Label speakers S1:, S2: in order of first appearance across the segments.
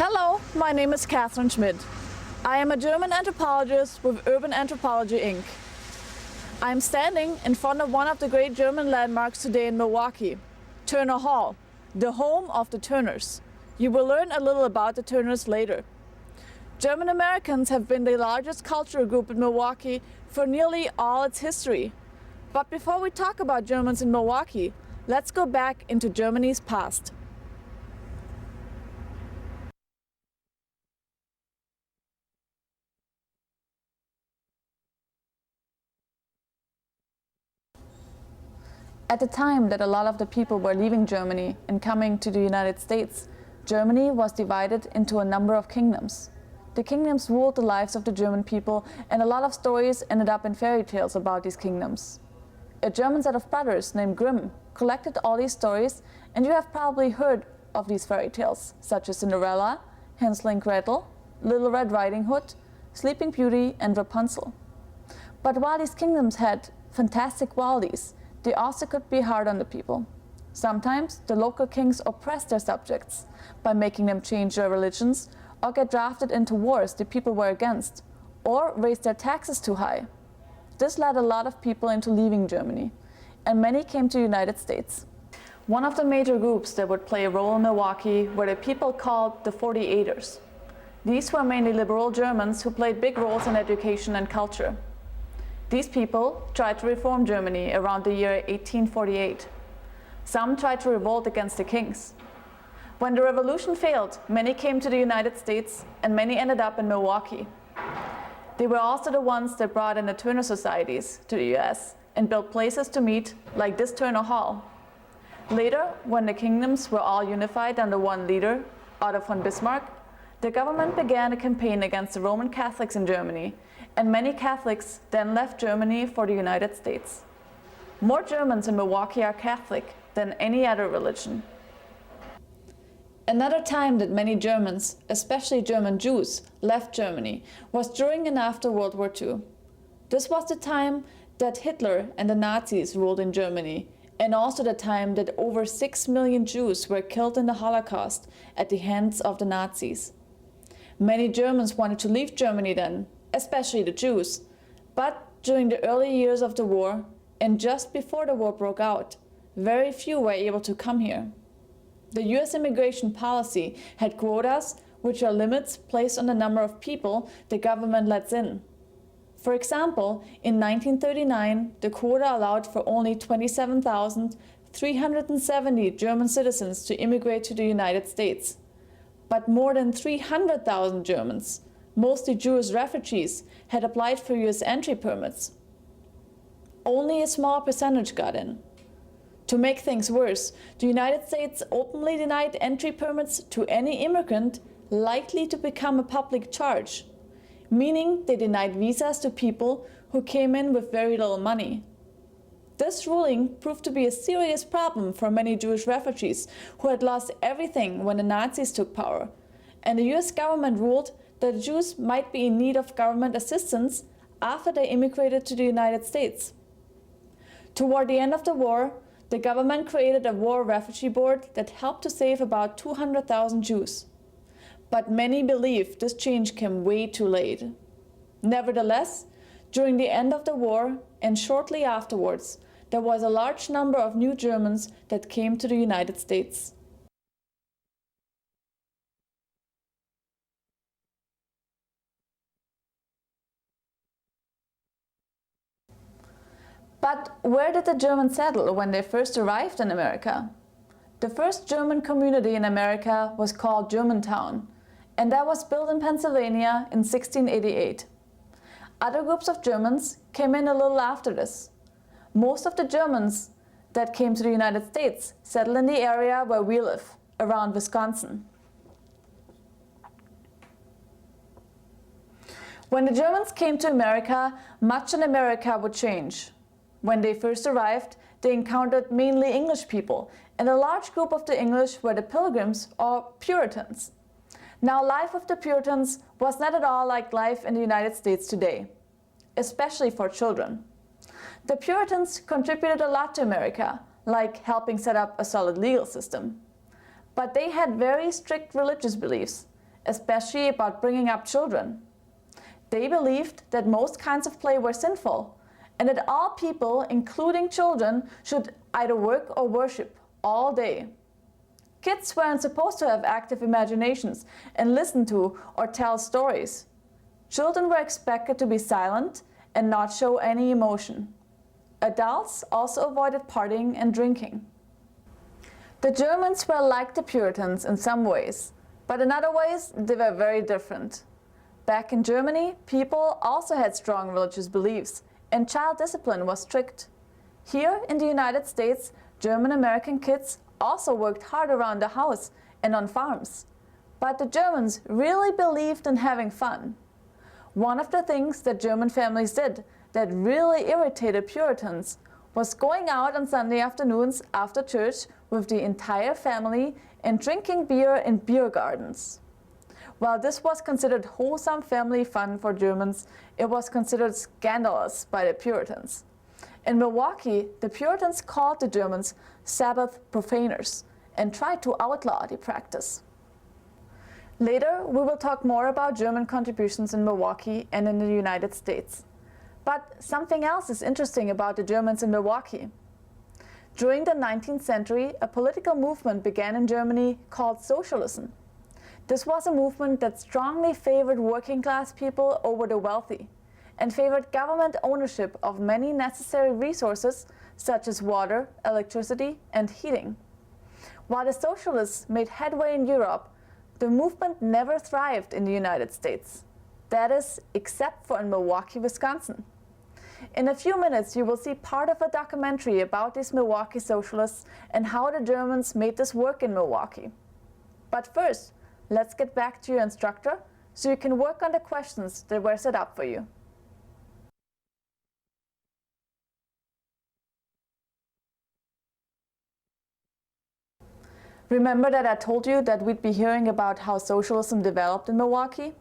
S1: Hello, my name is Catherine Schmidt. I am a German anthropologist with Urban Anthropology Inc. I'm standing in front of one of the great German landmarks today in Milwaukee, Turner Hall, the home of the Turners. You will learn a little about the Turners later. German Americans have been the largest cultural group in Milwaukee for nearly all its history. But before we talk about Germans in Milwaukee, let's go back into Germany's past. At the time that a lot of the people were leaving Germany and coming to the United States, Germany was divided into a number of kingdoms. The kingdoms ruled the lives of the German people, and a lot of stories ended up in fairy tales about these kingdoms. A German set of brothers named Grimm collected all these stories, and you have probably heard of these fairy tales, such as Cinderella, Hansel and Gretel, Little Red Riding Hood, Sleeping Beauty, and Rapunzel. But while these kingdoms had fantastic qualities, they also could be hard on the people. Sometimes the local kings oppressed their subjects by making them change their religions or get drafted into wars the people were against, or raise their taxes too high. This led a lot of people into leaving Germany, and many came to the United States. One of the major groups that would play a role in Milwaukee were the people called the 48ers. These were mainly liberal Germans who played big roles in education and culture. These people tried to reform Germany around the year 1848. Some tried to revolt against the kings. When the revolution failed, many came to the United States and many ended up in Milwaukee. They were also the ones that brought in the Turner societies to the US and built places to meet, like this Turner Hall. Later, when the kingdoms were all unified under one leader, Otto von Bismarck, the government began a campaign against the Roman Catholics in Germany, and many Catholics then left Germany for the United States. More Germans in Milwaukee are Catholic than any other religion. Another time that many Germans, especially German Jews, left Germany was during and after World War II. This was the time that Hitler and the Nazis ruled in Germany, and also the time that over 6 million Jews were killed in the Holocaust at the hands of the Nazis. Many Germans wanted to leave Germany then, especially the Jews, but during the early years of the war and just before the war broke out, very few were able to come here. The US immigration policy had quotas, which are limits placed on the number of people the government lets in. For example, in 1939, the quota allowed for only 27,370 German citizens to immigrate to the United States. But more than 300,000 Germans, mostly Jewish refugees, had applied for US entry permits. Only a small percentage got in. To make things worse, the United States openly denied entry permits to any immigrant likely to become a public charge, meaning they denied visas to people who came in with very little money. This ruling proved to be a serious problem for many Jewish refugees who had lost everything when the Nazis took power, and the US government ruled that Jews might be in need of government assistance after they immigrated to the United States. Toward the end of the war, the government created a war refugee board that helped to save about 200,000 Jews. But many believe this change came way too late. Nevertheless, during the end of the war and shortly afterwards, there was a large number of new Germans that came to the United States. But where did the Germans settle when they first arrived in America? The first German community in America was called Germantown, and that was built in Pennsylvania in 1688. Other groups of Germans came in a little after this. Most of the Germans that came to the United States settled in the area where we live, around Wisconsin. When the Germans came to America, much in America would change. When they first arrived, they encountered mainly English people, and a large group of the English were the Pilgrims or Puritans. Now, life with the Puritans was not at all like life in the United States today, especially for children. The Puritans contributed a lot to America, like helping set up a solid legal system. But they had very strict religious beliefs, especially about bringing up children. They believed that most kinds of play were sinful, and that all people, including children, should either work or worship all day. Kids weren't supposed to have active imaginations and listen to or tell stories. Children were expected to be silent and not show any emotion. Adults also avoided partying and drinking. The Germans were like the Puritans in some ways, but in other ways they were very different. Back in Germany, people also had strong religious beliefs, and child discipline was strict. Here in the United States, German-American kids also worked hard around the house and on farms. But the Germans really believed in having fun. One of the things that German families did that really irritated Puritans was going out on Sunday afternoons after church with the entire family and drinking beer in beer gardens. While this was considered wholesome family fun for Germans, it was considered scandalous by the Puritans. In Milwaukee, the Puritans called the Germans Sabbath profaners and tried to outlaw the practice. Later, we will talk more about German contributions in Milwaukee and in the United States. But something else is interesting about the Germans in Milwaukee. During the 19th century, a political movement began in Germany called socialism. This was a movement that strongly favored working class people over the wealthy and favored government ownership of many necessary resources such as water, electricity, and heating. While the socialists made headway in Europe, the movement never thrived in the United States. That is, except for in Milwaukee, Wisconsin. In a few minutes, you will see part of a documentary about these Milwaukee socialists and how the Germans made this work in Milwaukee. But first, let's get back to your instructor so you can work on the questions that were set up for you. Remember that I told you that we'd be hearing about how socialism developed in Milwaukee?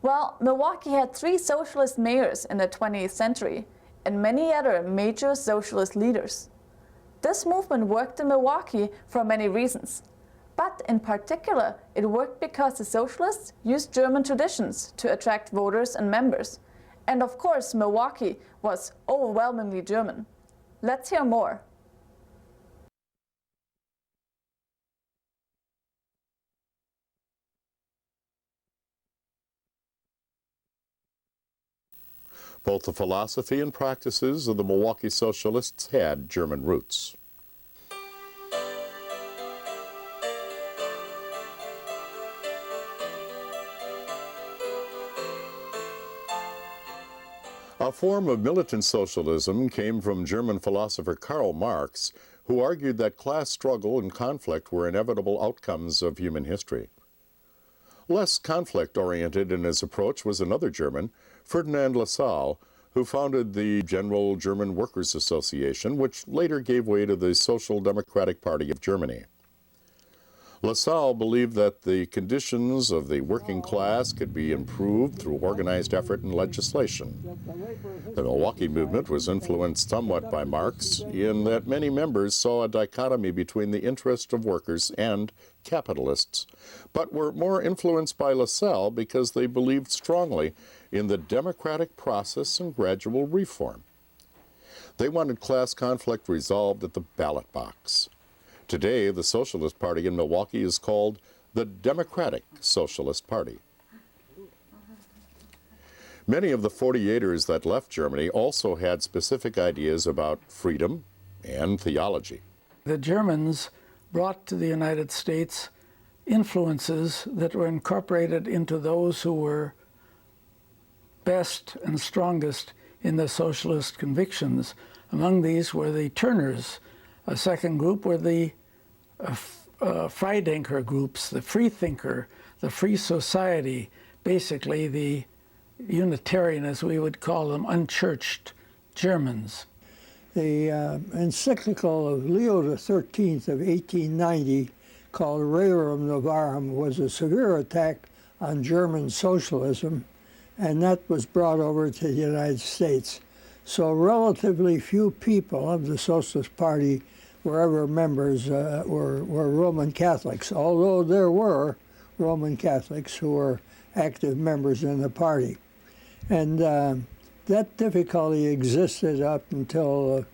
S1: Well, Milwaukee had 3 socialist mayors in the 20th century and many other major socialist leaders. This movement worked in Milwaukee for many reasons. But in particular, it worked because the socialists used German traditions to attract voters and members. And of course, Milwaukee was overwhelmingly German. Let's hear more.
S2: Both the philosophy and practices of the Milwaukee Socialists had German roots. A form of militant socialism came from German philosopher Karl Marx, who argued that class struggle and conflict were inevitable outcomes of human history. Less conflict-oriented in his approach was another German, Ferdinand Lassalle, who founded the General German Workers' Association, which later gave way to the Social Democratic Party of Germany. Lassalle believed that the conditions of the working class could be improved through organized effort and legislation. The Milwaukee movement was influenced somewhat by Marx in that many members saw a dichotomy between the interests of workers and capitalists, but were more influenced by Lassalle because they believed strongly in the democratic process and gradual reform. They wanted class conflict resolved at the ballot box. Today, the Socialist Party in Milwaukee is called the Democratic Socialist Party. Many of the 48ers that left Germany also had specific ideas about freedom and theology.
S3: The Germans brought to the United States influences that were incorporated into those who were best and strongest in the socialist convictions. Among these were the Turners. A second group were the Freidenker groups, the Freethinker, the Free Society, basically the Unitarian, as we would call them, unchurched Germans.
S4: The encyclical of Leo XIII of 1890, called Rerum Novarum, was a severe attack on German socialism, and that was brought over to the United States. So relatively few people of the Socialist Party were ever members, were Roman Catholics, although there were Roman Catholics who were active members in the party. And that difficulty existed up until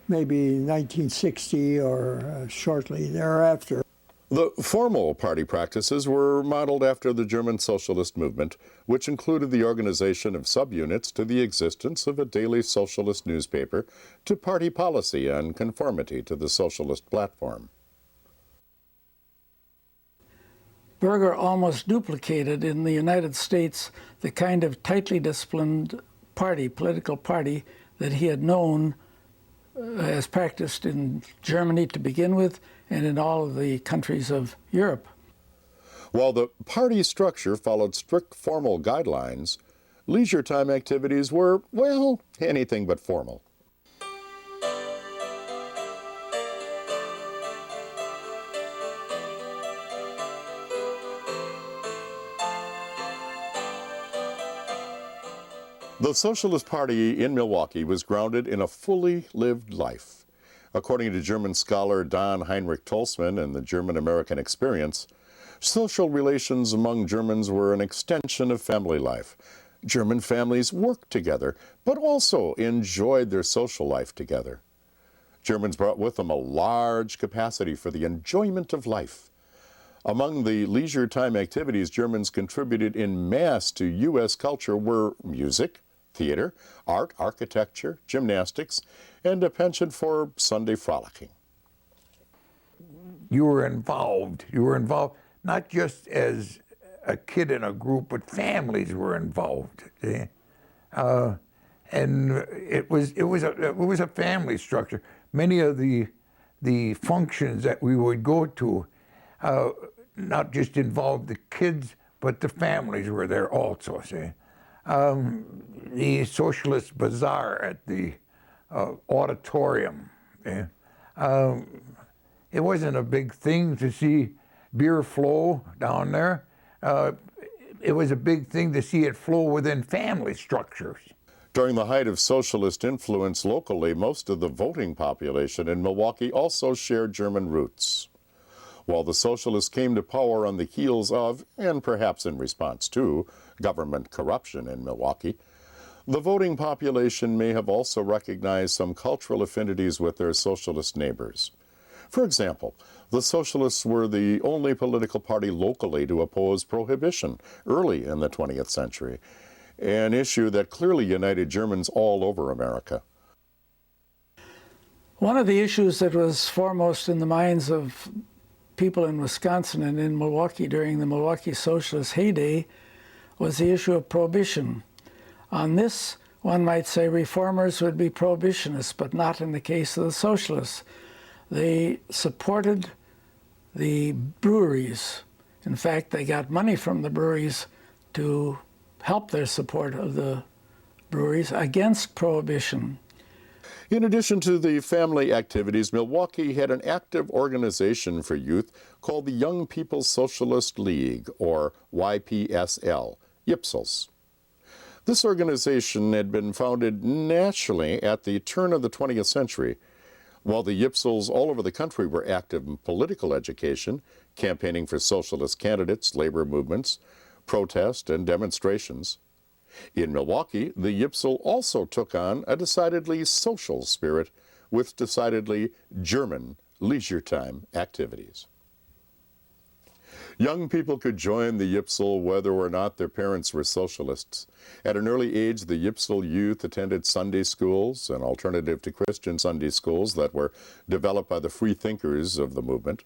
S4: maybe 1960 or shortly thereafter.
S2: The formal party practices were modeled after the German socialist movement, which included the organization of subunits to the existence of a daily socialist newspaper, to party policy and conformity to the socialist platform.
S3: Berger almost duplicated in the United States the kind of tightly disciplined political party that he had known as practiced in Germany to begin with and in all of the countries of Europe.
S2: While the party structure followed strict formal guidelines, leisure time activities were, well, anything but formal. The Socialist Party in Milwaukee was grounded in a fully lived life. According to German scholar Don Heinrich Tolsmann and the German-American Experience, social relations among Germans were an extension of family life. German families worked together, but also enjoyed their social life together. Germans brought with them a large capacity for the enjoyment of life. Among the leisure time activities Germans contributed in mass to U.S. culture were music, theater, art, architecture, gymnastics, and a penchant for Sunday frolicking.
S5: You were involved. You were involved not just as a kid in a group, but families were involved. And it was a family structure. Many of the functions that we would go to not just involved the kids, but the families were there also. See, the Socialist Bazaar at the auditorium. It wasn't a big thing to see beer flow down there. It was a big thing to see it flow within family structures.
S2: During the height of socialist influence locally, most of the voting population in Milwaukee also shared German roots. While the socialists came to power on the heels of, and perhaps in response to, government corruption in Milwaukee, the voting population may have also recognized some cultural affinities with their socialist neighbors. For example, the socialists were the only political party locally to oppose prohibition early in the 20th century, an issue that clearly united Germans all over America.
S3: One of the issues that was foremost in the minds of people in Wisconsin and in Milwaukee during the Milwaukee socialist heyday was the issue of prohibition. On this, one might say reformers would be prohibitionists, but not in the case of the socialists. They supported the breweries. In fact, they got money from the breweries to help their support of the breweries against prohibition.
S2: In addition to the family activities, Milwaukee had an active organization for youth called the Young People's Socialist League, or YPSL, YPSLs. This organization had been founded nationally at the turn of the 20th century. While the YPSLs all over the country were active in political education, campaigning for socialist candidates, labor movements, protest, and demonstrations. In Milwaukee, the YPSL also took on a decidedly social spirit with decidedly German leisure time activities. Young people could join the YPSL whether or not their parents were socialists. At an early age, the YPSL youth attended Sunday schools, an alternative to Christian Sunday schools that were developed by the free thinkers of the movement.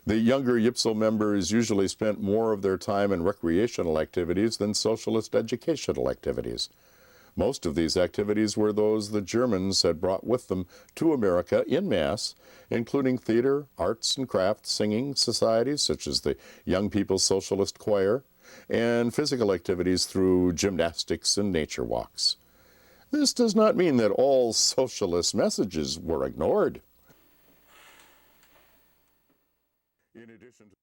S2: The younger YPSL members usually spent more of their time in recreational activities than socialist educational activities. Most of these activities were those the Germans had brought with them to America en masse, including theater, arts and crafts, singing societies such as the Young People's Socialist Choir, and physical activities through gymnastics and nature walks. This does not mean that all socialist messages were ignored. In addition to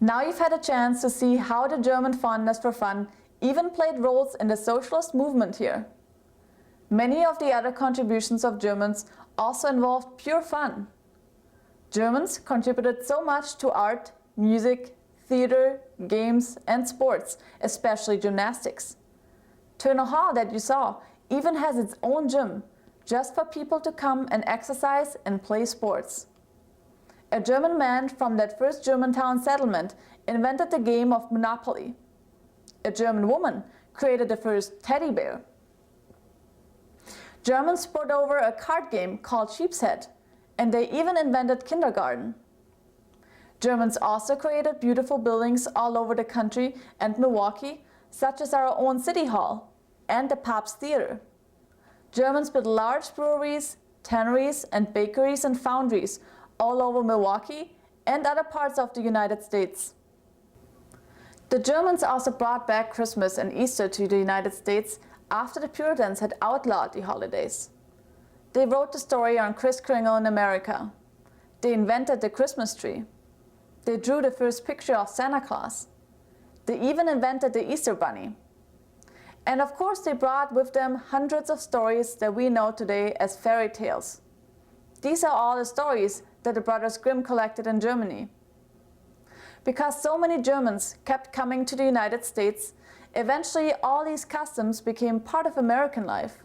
S1: Now you've had a chance to see how the German fondness for fun even played roles in the socialist movement here. Many of the other contributions of Germans also involved pure fun. Germans contributed so much to art, music, theater, games, and sports, especially gymnastics. Turner Hall that you saw even has its own gym, just for people to come and exercise and play sports. A German man from that first Germantown settlement invented the game of Monopoly. A German woman created the first teddy bear. Germans brought over a card game called Sheep's Head, and they even invented kindergarten. Germans also created beautiful buildings all over the country and Milwaukee, such as our own City Hall and the Pabst Theater. Germans built large breweries, tanneries, and bakeries and foundries all over Milwaukee and other parts of the United States. The Germans also brought back Christmas and Easter to the United States after the Puritans had outlawed the holidays. They wrote the story on Kris Kringle in America. They invented the Christmas tree. They drew the first picture of Santa Claus. They even invented the Easter Bunny. And of course they brought with them hundreds of stories that we know today as fairy tales. These are all the stories that the Brothers Grimm collected in Germany. Because so many Germans kept coming to the United States, eventually all these customs became part of American life.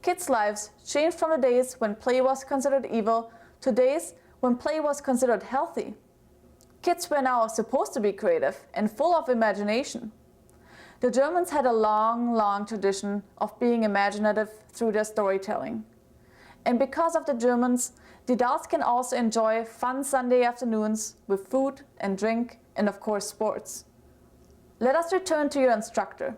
S1: Kids' lives changed from the days when play was considered evil to days when play was considered healthy. Kids were now supposed to be creative and full of imagination. The Germans had a long, long tradition of being imaginative through their storytelling. And because of the Germans, the adults can also enjoy fun Sunday afternoons with food and drink and of course sports. Let us return to your instructor.